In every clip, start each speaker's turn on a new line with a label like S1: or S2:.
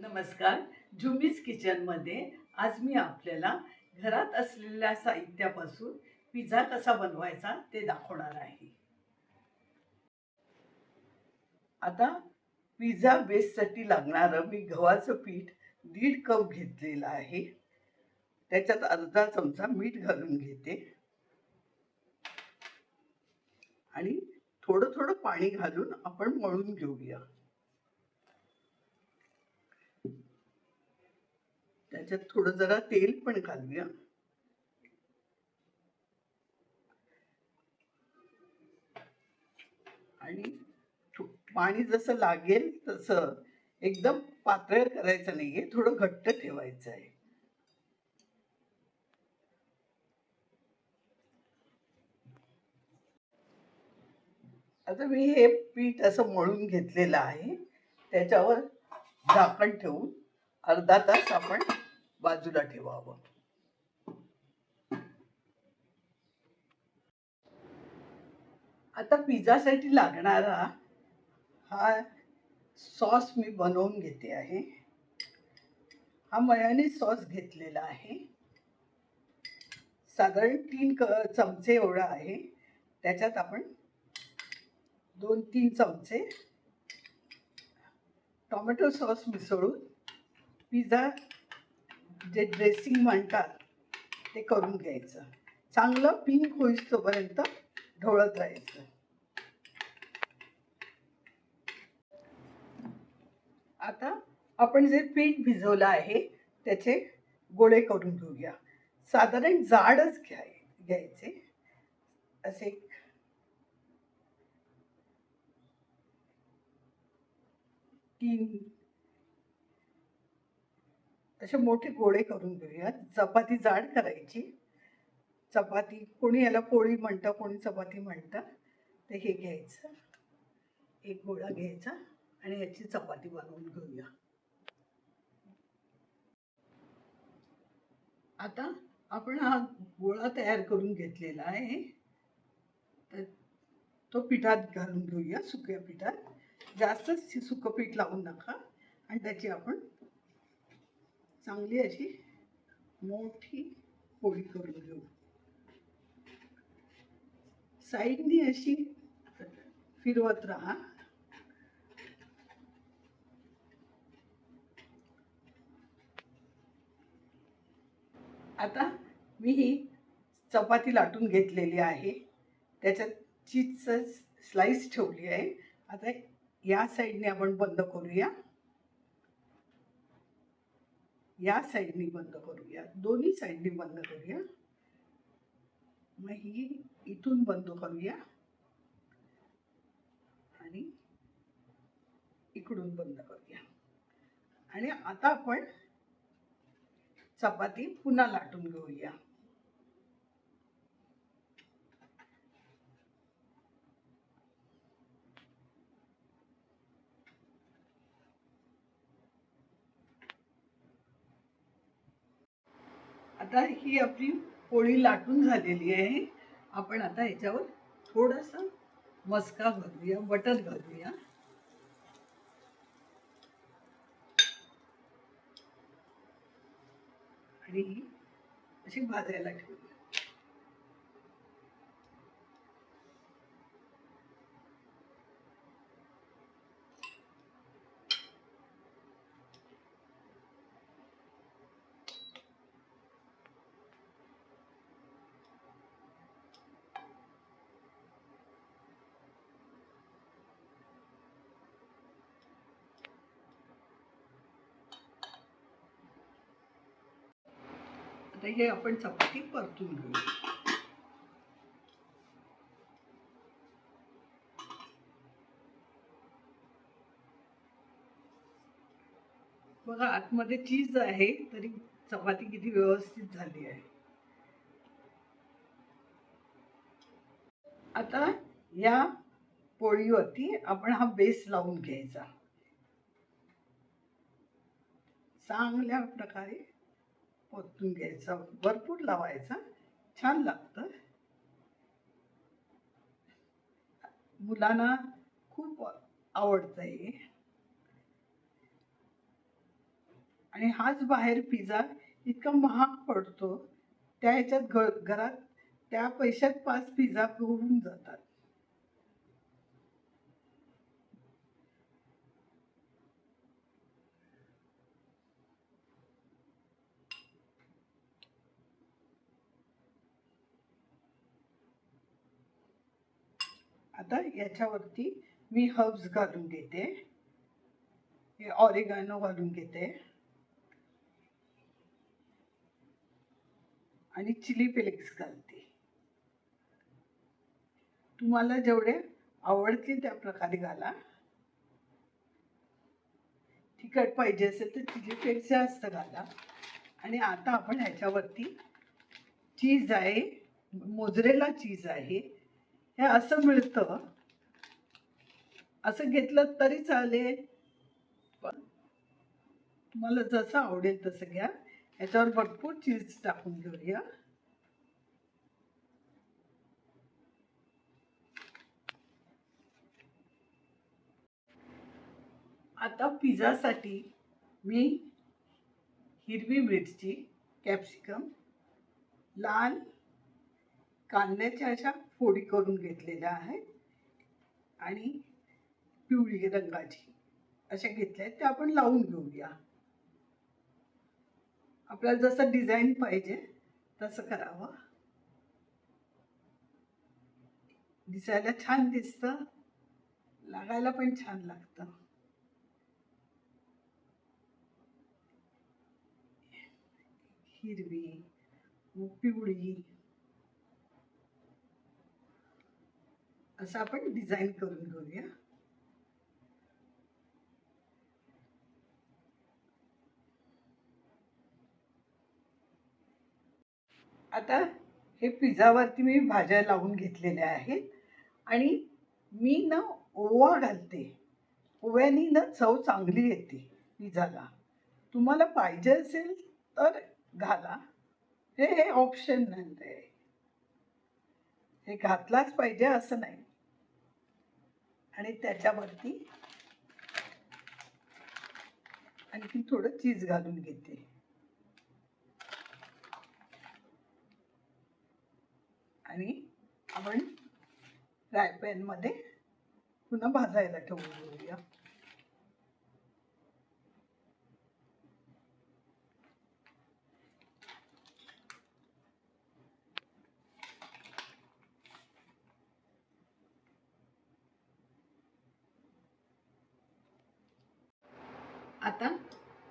S1: नमस्कार. झुमीज किचनमध्ये आज मी आपल्याला घरात असलेल्या साहित्यापासून पिझ्झा कसा बनवायचा ते दाखवणार आहे. आता पिझ्झा बेससाठी लागणारं मी गव्हाचं पीठ 1.5 कप घेतलेलं आहे. त्याच्यात अर्धा चमचा मीठ घालून घेते आणि थोडं थोडं पाणी घालून आपण मळून घेऊया. त्याच्यात थोडं जरा तेल पण घालूया आणि पाणी जसं लागेल तसं एकदम पातळ करायचं नाहीये, थोडं घट्ट ठेवायचं आहे. आता मी हे पीठ असं मळून घेतलेलं आहे. त्याच्यावर झाकण ठेवून अर्धा तास आपण बाजूला ठेवावं. आता पिझ्झासाठी लागणारा हा सॉस मी बनवून घेते आहे. हा मयोनीज सॉस घेतलेला आहे. साधारण 3 चमचे एवढा आहे. त्याच्यात आपण 2-3 चमचे टोमॅटो सॉस मिसळून पिझ्झा जे ड्रेसिंग म्हणतात ते करून घ्यायचं. चांगलं पिंक होईस्तोपर्यंत ढवळत राहायचं. आता आपण जे पीठ भिजवलं आहे त्याचे गोळे करून घेऊया. साधारण जाडच घ्यायचे. असे 3 असे मोठे गोळे करून घेऊया. चपाती जाड करायची. चपाती कोणी याला पोळी म्हणतं, कोणी चपाती म्हणतं. ते हे घ्यायचं, एक गोळा घ्यायचा आणि याची चपाती बनवून घेऊया. आता आपण हा गोळा तयार करून घेतलेला आहे. तर तो पिठात घालून घेऊया, सुक्या पिठात. जास्त सुकं पीठ लावून नका आणि त्याची आपण चांगली अशी मोठी पोळी करून घेऊ. साईडनी अशी फिरवत राहा. आता मी ही चपाती लाटून घेतलेली आहे. त्याच्यात चीजचं स्लाइस ठेवली आहे. आता या साईडने आपण बंद करूया, या साईडनी बंद करूया, दोन्ही साईडनी बंद करूया. मग ही इथून बंद करूया आणि इकडून बंद करूया. आणि आता आपण चपाती पुन्हा लाटून घेऊया. आता ही आपली पोळी लाटून झालेली आहे. आपण आता याच्यावर थोडासा मस्का घालूया, बटर घालूया आणि ही अशी भाजायला ठेवूया. आता हे आपण चपाती परतून घेऊया. बघा आतमध्ये चीज आहे तरी चपाती किती व्यवस्थित झाली आहे. आता या पोळीवरती आपण हा बेस लावून घ्यायचा. चांगल्या प्रकारे ओतून घ्यायचा, भरपूर लावायचा, छान लागतं. मुलांना खूप आवडतं हे. आणि हाच बाहेर पिझ्झा इतका महाग पडतो. त्या ह्याच्यात घरात त्या पैशात 5 पिझ्झा होऊन जातात. आता याच्यावरती मी हर्ब्स घालून घेते. हे ऑरिगॅनो घालून घेते आणि चिली फ्लेक्स घालते. तुम्हाला जेवढे आवडतील त्या प्रकारे घाला. तिखट पाहिजे असेल तर चिली फ्लेक्स जास्त घाला. आणि आता आपण ह्याच्यावरती चीज आहे, मोझरेला चीज आहे, हे असं मिळतं. असं घेतलं तरी चालेल, पण तुम्हाला जसं आवडेल तसं घ्या. ह्याच्यावर भरपूर चीज टाकून घेऊया. आता पिझ्झासाठी मी हिरवी मिरची, कॅप्सिकम, लाल कांद्याच्या अशा फोडी करून घेतलेल्या आहेत आणि पिवळी रंगाची अशा घेतल्या आहेत. त्या आपण लावून घेऊया. आपल्याला जसं डिझाईन पाहिजे तसं करावं. दिसायला छान दिसतं, लागायला पण छान लागतं. हिरवी, पिवळी असं आपण डिझाईन करून घेऊया. आता हे पिझ्झावरती मी भाज्या लावून घेतलेल्या आहेत आणि मी ना ओवा घालते. ओव्यानी ना चव चांगली येते पिझ्झाला. तुम्हाला पाहिजे असेल तर घाला. हे ऑप्शनल आहे. हे घातलाच पाहिजे असं नाही. आणि त्याच्यावरती आणखी थोडं चीज घालून घेते. आणि आपण फ्राय पॅनमध्ये पुन्हा भाजायला ठेवून घेऊया. आता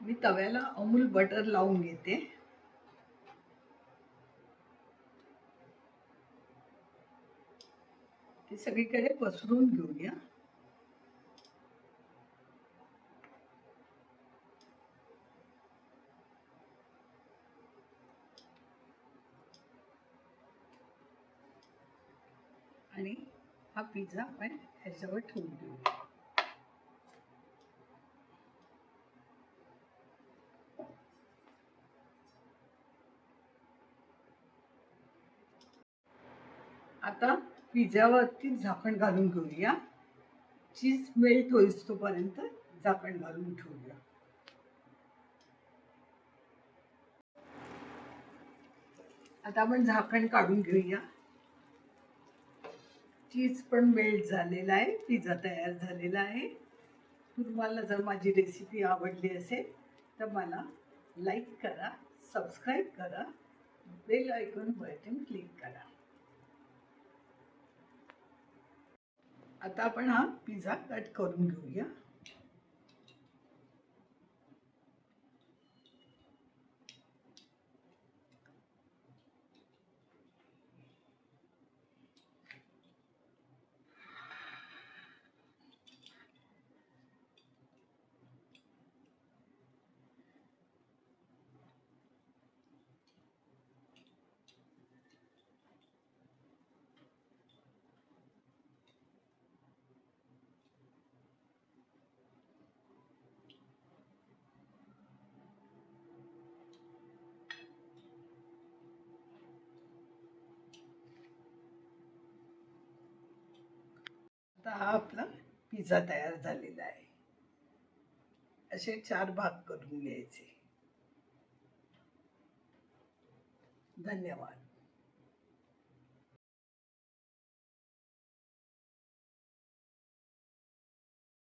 S1: मी तव्याला अमूल बटर लावून घेते. ते सगळीकडे पसरून घेऊया. आणि हा पिझ्झा आपण ह्याच्यावर ठेवून देऊया. आता पिझ्झावरती झाकण घालून घेऊया. चीज मेल्ट होईस तोपर्यंत झाकण घालून ठेवूया. आता आपण झाकण काढून घेऊया. चीज पण मेल्ट झालेला आहे. पिझ्झा तयार झालेला आहे. तुम्हाला जर माझी रेसिपी आवडली असेल तर मला लाईक करा, सबस्क्राईब करा, बेल आयकॉन बटन क्लिक करा. आता आपण हा पिझ्झा कट करून घेऊया. आता हा आपला पिझ्झा तयार झालेला आहे. असे 4 भाग करून घ्यायचे. धन्यवाद.